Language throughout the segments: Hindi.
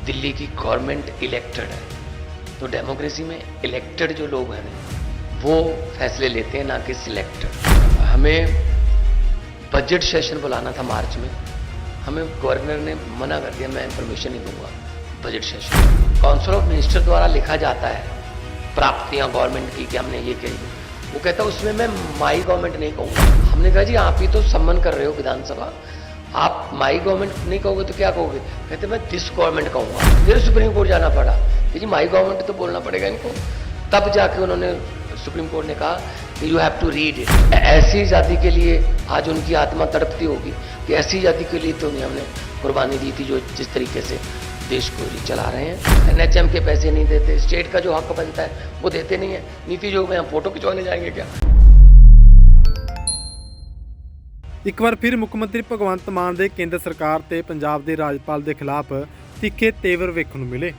दिल्ली की गवर्नमेंट इलेक्टेड है, तो डेमोक्रेसी में इलेक्टेड जो लोग हैं वो फैसले लेते हैं, ना कि सिलेक्टेड। हमें बजट सेशन बुलाना था मार्च में, हमें गवर्नर ने मना कर दिया, मैं परमिशन नहीं दूंगा budget session. Council of minister द्वारा लिखा जाता है प्राप्तियां गवर्नमेंट की कि हमने ये कही, वो कहता है उसमें मैं माई गवर्नमेंट नहीं कहूँगा। हमने कहा जी आप ही तो सम्मान कर रहे हो विधानसभा, आप माई गवर्नमेंट नहीं कहोगे तो क्या कहोगे? कहते मैं दिस गवर्नमेंट कहूँगा। फिर सुप्रीम कोर्ट जाना पड़ा कि जी माई गवर्नमेंट तो बोलना पड़ेगा इनको। तब जाके उन्होंने, सुप्रीम कोर्ट ने कहा कि you have to read it. ऐसी आज़ादी के लिए आज उनकी आत्मा तड़पती होगी कि ऐसी आज़ादी के लिए तो नहीं हमने कुर्बानी दी थी जो जिस तरीके से देश को चला रहे हैं। NHM के पैसे नहीं देते, स्टेट का जो हक बनता है वो देते नहीं है। नीति योग में हम फोटो खिंचवाने जाएंगे क्या? ਇੱਕ ਵਾਰ ਫਿਰ ਮੁੱਖ ਮੰਤਰੀ ਭਗਵੰਤ ਮਾਨ ਦੇ ਕੇਂਦਰ ਸਰਕਾਰ ਤੇ ਪੰਜਾਬ ਦੇ ਰਾਜਪਾਲ ਦੇ ਖਿਲਾਫ ਤਿੱਖੇ ਤੇਵਰ ਵੇਖਣ ਨੂੰ ਮਿਲੇ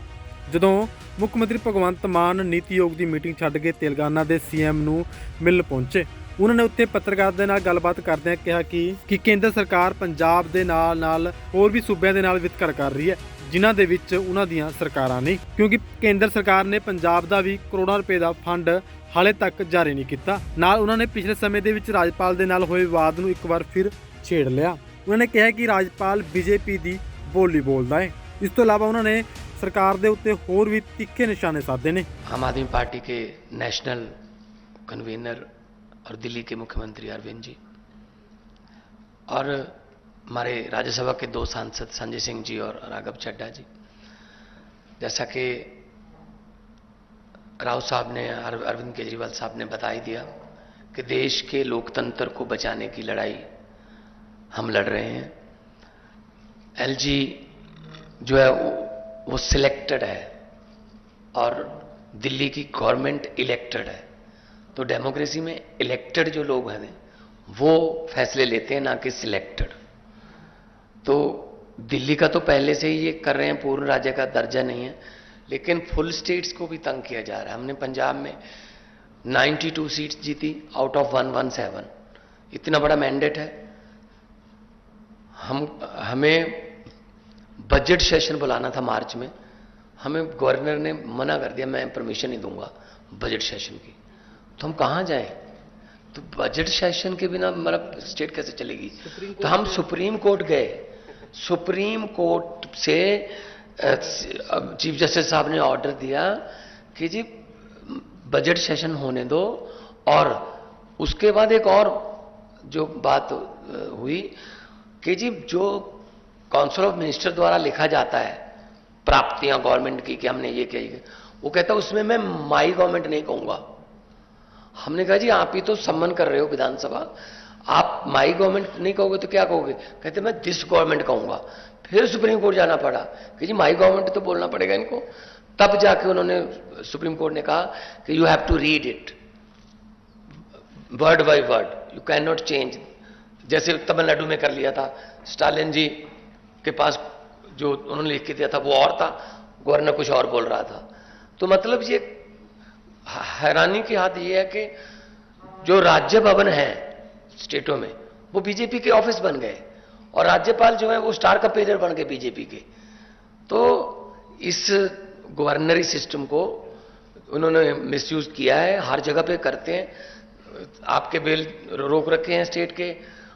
ਜਦੋਂ ਮੁੱਖ ਮੰਤਰੀ ਭਗਵੰਤ ਮਾਨ ਨੀਤੀ ਆਯੋਗ ਦੀ ਮੀਟਿੰਗ ਛੱਡ ਕੇ ਤੇਲੰਗਾਨਾ ਦੇ CM ਨੂੰ ਮਿਲਣ ਪਹੁੰਚੇ। ਉਹਨਾਂ ਨੇ ਉੱਥੇ ਪੱਤਰਕਾਰ ਦੇ ਨਾਲ ਗੱਲਬਾਤ ਕਰਦਿਆਂ ਕਿਹਾ ਕਿ ਕੇਂਦਰ ਸਰਕਾਰ ਪੰਜਾਬ ਦੇ ਨਾਲ ਹੋਰ ਵੀ ਸੂਬਿਆਂ ਦੇ ਨਾਲ ਵਿਤਕਰਾ ਕਰ ਰਹੀ ਹੈ ਜਿਨ੍ਹਾਂ ਦੇ ਵਿੱਚ ਉਹਨਾਂ ਦੀਆਂ ਸਰਕਾਰਾਂ ਨਹੀਂ, ਕਿਉਂਕਿ ਕੇਂਦਰ ਸਰਕਾਰ ਨੇ ਪੰਜਾਬ ਦਾ ਵੀ ਕਰੋੜਾਂ ਰੁਪਏ ਦਾ ਫੰਡ ਹਾਲੇ ਤੱਕ ਜਾਰੀ ਨਹੀਂ ਕੀਤਾ। ਨਾਲ ਉਹਨਾਂ ਨੇ ਪਿਛਲੇ ਸਮੇਂ ਦੇ ਵਿੱਚ ਰਾਜਪਾਲ ਦੇ ਨਾਲ ਹੋਏ ਵਿਵਾਦ ਨੂੰ ਇੱਕ ਵਾਰ ਫਿਰ ਛੇੜ ਲਿਆ। ਉਹਨਾਂ ਨੇ ਕਿਹਾ ਕਿ ਰਾਜਪਾਲ BJP ਦੀ ਬੋਲੀ ਬੋਲਦਾ ਹੈ। ਇਸ ਤੋਂ ਇਲਾਵਾ ਉਹਨਾਂ ਨੇ ਸਰਕਾਰ ਦੇ ਉੱਤੇ ਹੋਰ ਵੀ ਤਿੱਖੇ ਨਿਸ਼ਾਨੇ ਸਾਧੇ ਨੇ। आम आदमी पार्टी के नेशनल कन्वीनर और दिल्ली के मुख्यमंत्री अरविंद जी और हमारे राज्यसभा के 2 सांसद संजय सिंह जी और राघव चड्ढा जी, जैसा कि राव साहब ने, अरविंद केजरीवाल साहब ने बता ही दिया कि देश के लोकतंत्र को बचाने की लड़ाई हम लड़ रहे हैं। LG जो है वो सिलेक्टेड है और दिल्ली की गवर्नमेंट इलेक्टेड है, तो डेमोक्रेसी में इलेक्टेड जो लोग हैं वो फैसले लेते हैं, ना कि सिलेक्टेड। तो दिल्ली का तो पहले से ही ये कर रहे हैं, पूर्ण राज्य का दर्जा नहीं है, लेकिन फुल स्टेट्स को भी तंग किया जा रहा है। हमने पंजाब में 92 सीट्स जीती आउट ऑफ 117, इतना बड़ा मैंडेट है। हमें बजट सेशन बुलाना था मार्च में, हमें गवर्नर ने मना कर दिया, मैं परमिशन नहीं दूंगा बजट सेशन की। तो हम कहाँ जाएं? तो बजट सेशन के बिना मतलब स्टेट कैसे चलेगी? तो हम सुप्रीम कोर्ट गए, सुप्रीम कोर्ट से चीफ जस्टिस साहब ने ऑर्डर दिया कि जी बजट सेशन होने दो, और उसके बाद एक और जो बात हुई कि जी जो काउंसिल ऑफ मिनिस्टर द्वारा लिखा जाता है प्राप्तियां गवर्नमेंट की कि हमने ये कही, वो कहता है उसमें मैं माई गवर्नमेंट नहीं कहूंगा। हमने कहा जी आप ही तो सम्मान कर रहे हो विधानसभा, आप माई गवर्नमेंट नहीं कहोगे तो क्या कहोगे? कहते मैं दिस गवर्नमेंट कहूंगा। फिर सुप्रीम कोर्ट जाना पड़ा कि जी माई गवर्नमेंट तो बोलना पड़ेगा इनको। तब जाके उन्होंने, सुप्रीम कोर्ट ने कहा कि you have to read it word by word, you can not change. जैसे तमिलनाडु में कर लिया था, स्टालिन जी के पास जो उन्होंने लिख के दिया था वो और था, गवर्नर कुछ और बोल रहा था। तो मतलब ये हैरानी की बात ये है कि जो राज्य भवन है स्टेटों में वो बीजेपी के ऑफिस बन गए, और राज्यपाल जो है वो स्टार कपेलर बन गए बीजेपी के। तो इस गवर्नरी सिस्टम को उन्होंने मिसयूज किया है, हर जगह पे करते हैं। आपके बिल रोक रखे हैं स्टेट के,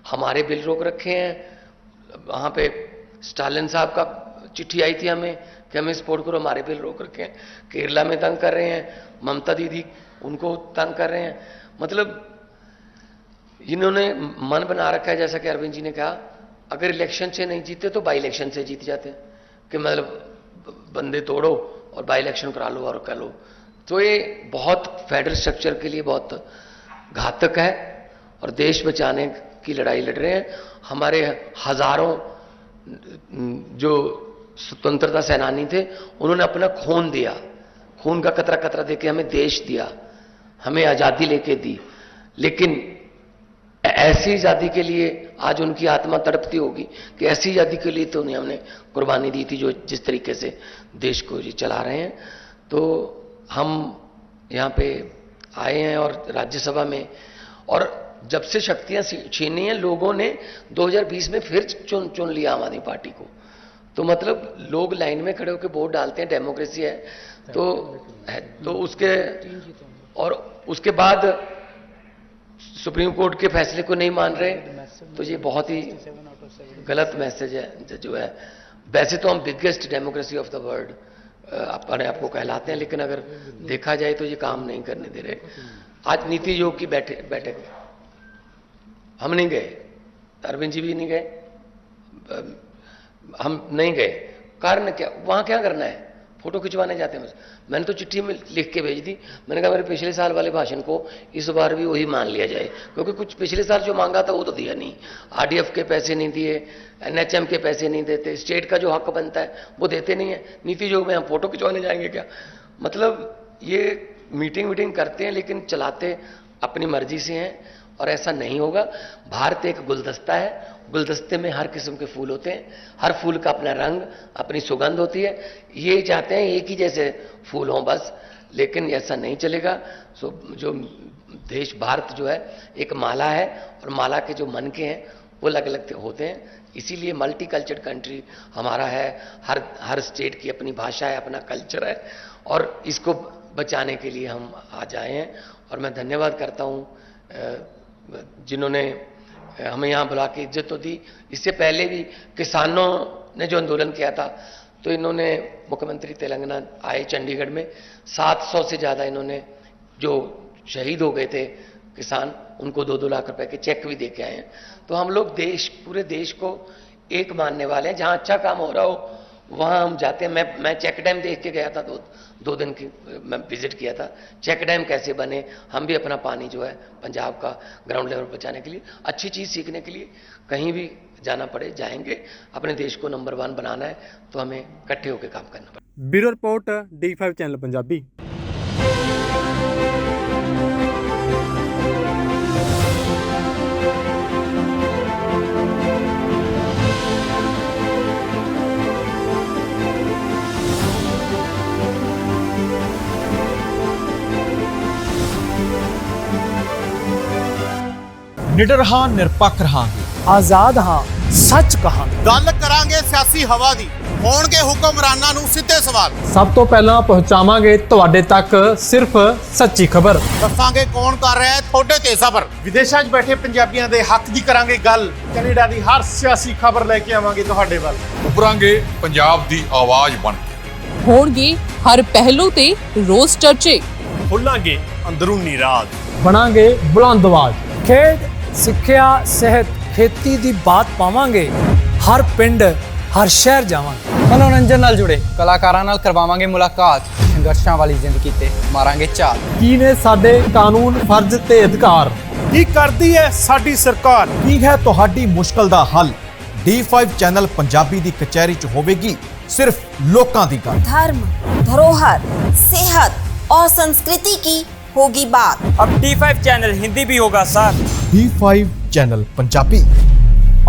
हमारे बिल रोक रखे हैं। वहां पे स्टालिन साहब का चिट्ठी आई थी हमें कि हमें सपोर्ट करो, हमारे बिल रोक रखे हैं। केरला में तंग कर रहे हैं, ममता दीदी उनको तंग कर रहे हैं। मतलब इन्होंने मन बना रखा है, जैसा कि अरविंद जी ने कहा, अगर इलेक्शन से नहीं जीते तो बाई इलेक्शन से जीत जाते हैं, कि मतलब बंदे तोड़ो और बाई इलेक्शन करा लो और कर लो। तो ये बहुत फेडरल स्ट्रक्चर के लिए बहुत घातक है, और देश बचाने की लड़ाई लड़ रहे हैं। हमारे हजारों जो स्वतंत्रता सेनानी थे उन्होंने अपना खून दिया, खून का कतरा कतरा देके हमें देश दिया, हमें आजादी लेके दी। लेकिन ऐसी आजादी के लिए आज उनकी आत्मा तड़पती होगी कि ऐसी आजादी के लिए तो नहीं हमने कुर्बानी दी थी जो जिस तरीके से देश को चला रहे हैं। तो हम यहाँ पे आए हैं और राज्यसभा में, और जब से शक्तियां छीनी हैं लोगों ने 2020 में फिर चुन लिया आम आदमी पार्टी को। तो मतलब लोग लाइन में खड़े होकर वोट डालते हैं, डेमोक्रेसी है, तो उसके बाद सुप्रीम कोर्ट के फैसले को नहीं मान रहे, तो ये बहुत ही गलत मैसेज है जो है। वैसे तो हम biggest democracy of the world अपने आप को कहलाते हैं, लेकिन अगर देखा जाए तो ये काम नहीं करने दे रहे। आज नीति आयोग की बैठक हम नहीं गए, अरविंद जी भी नहीं गए, हम नहीं गए। कारण क्या, वहां क्या करना है, फोटो खिंचवाने जाते हैं बस। मैंने तो चिट्ठी में लिख के भेज दी, मैंने कहा मेरे पिछले साल वाले भाषण को इस बार भी वही मान लिया जाए, क्योंकि कुछ पिछले साल जो मांगा था वो तो दिया नहीं। आरडीएफ के पैसे नहीं दिए, एनएचएम के पैसे नहीं देते, स्टेट का जो हक बनता है वो देते नहीं है। नीति आयोग में हम फोटो खिंचवाने जाएंगे क्या? मतलब ये मीटिंग करते हैं लेकिन चलाते अपनी मर्जी से हैं, और ऐसा नहीं होगा। भारत एक गुलदस्ता है, गुलदस्ते में हर किस्म के फूल होते हैं, हर फूल का अपना रंग, अपनी सुगंध होती है। ये चाहते हैं एक ही जैसे फूल हों बस, लेकिन ऐसा नहीं चलेगा। सो जो देश भारत जो है एक माला है, और माला के जो मनके हैं वो अलग अलग होते हैं। इसीलिए मल्टी कल्चर कंट्री हमारा है, हर स्टेट की अपनी भाषा है, अपना कल्चर है, और इसको बचाने के लिए हम आज आए हैं। और मैं धन्यवाद करता हूँ जिन्होंने हमें यहाँ बुला के इज्जत तो दी। इससे पहले भी किसानों ने जो आंदोलन किया था, तो इन्होंने, मुख्यमंत्री तेलंगाना आए चंडीगढ़ में, 700 से ज़्यादा इन्होंने जो शहीद हो गए थे किसान, उनको 2-2 लाख रुपए के चेक भी दे के आए हैं। तो हम लोग पूरे देश को एक मानने वाले हैं। जहाँ अच्छा काम हो रहा हो वहाँ हम जाते हैं। मैं चेक डैम देख के गया था, 2 दिन की मैं विजिट किया था। चेक डैम कैसे बने, हम भी अपना पानी जो है पंजाब का ग्राउंड लेवल पर बचाने के लिए, अच्छी चीज़ सीखने के लिए कहीं भी जाना पड़े जाएंगे। अपने देश को नंबर 1 बनाना है तो हमें इकट्ठे होकर काम करना पड़ेगा। Bureau report D5 channel Punjabi. निडर हाँ निरपੱਖ रहांगे, आजाद हाँ सच कहांगे। ਗੱਲ ਕਰਾਂਗੇ ਸਿਆਸੀ ਹਵਾ ਦੀ, ਹੋਣਗੇ ਹੁਕਮਰਾਨਾਂ ਨੂੰ ਸਿੱਧੇ ਸਵਾਲ। ਸਭ ਤੋਂ ਪਹਿਲਾਂ ਪਹੁੰਚਾਵਾਂਗੇ ਤੁਹਾਡੇ ਤੱਕ ਸਿਰਫ ਸੱਚੀ ਖਬਰ। ਦੱਸਾਂਗੇ ਕੌਣ ਕਰ ਰਿਹਾ ਹੈ ਤੁਹਾਡੇ ਤੇ ਸਬਰ। ਵਿਦੇਸ਼ਾਂ 'ਚ ਬੈਠੇ ਪੰਜਾਬੀਆਂ ਦੇ ਹੱਕ ਦੀ ਕਰਾਂਗੇ ਗੱਲ। ਕੈਨੇਡਾ ਦੀ ਹਰ ਸਿਆਸੀ ਖਬਰ ਲੈ ਕੇ ਆਵਾਂਗੇ ਤੁਹਾਡੇ ਵੱਲ। ਉਭਰਾਂਗੇ ਪੰਜਾਬ ਦੀ ਆਵਾਜ਼ ਬਣ ਕੇ। ਹੋਣਗੇ ਹਰ ਪਹਿਲੂ ਤੇ ਰੋਜ਼ ਚਰਚੇ। ਖੋਲਾਂਗੇ ਅੰਦਰੂਨੀ ਰਾਜ। ਬਣਾਂਗੇ ਬੁਲੰਦ ਆਵਾਜ਼। ਖੇਡ, ਸਿੱਖਿਆ, ਸਿਹਤ, ਖੇਤੀ ਦੀ ਬਾਤ ਪਾਵਾਂਗੇ। ਹਰ ਪਿੰਡ, ਹਰ ਸ਼ਹਿਰ ਜਾਵਾਂਗੇ। ਮਨੋਰੰਜਨ ਨਾਲ ਜੁੜੇ ਕਲਾਕਾਰਾਂ ਨਾਲ ਕਰਵਾਵਾਂਗੇ ਮੁਲਾਕਾਤ। ਸੰਘਰਸ਼ਾਂ ਵਾਲੀ ਜ਼ਿੰਦਗੀ ਤੇ ਮਾਰਾਂਗੇ ਝਾਤ। ਕੀ ਨੇ ਸਾਡੇ ਕਾਨੂੰਨ, ਫਰਜ਼ ਤੇ ਅਧਿਕਾਰ? ਕੀ ਕਰਦੀ ਹੈ ਸਾਡੀ ਸਰਕਾਰ? ਕੀ ਹੈ ਤੁਹਾਡੀ ਮੁਸ਼ਕਲ ਦਾ ਹੱਲ? D5 ਚੈਨਲ ਪੰਜਾਬੀ ਦੀ ਕਚਹਿਰੀ 'ਚ ਹੋਵੇਗੀ सिर्फ लोकां दी गल। धर्म, धरोहर, सेहत और संस्कृति की होगी बात। अब D5 चैनल हिंदी भी होगा सर। D5 चैनल पंजाबी,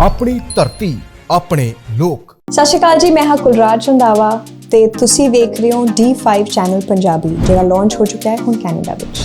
अपनी धरती अपने लोक। सत श्री अकाल जी, मैं हाँ कुलराज रंधावा ते तुसी देख रहे हो D5 चैनल पंजाबी, जो लॉन्च हो चुका है हुण कैनेडा विच।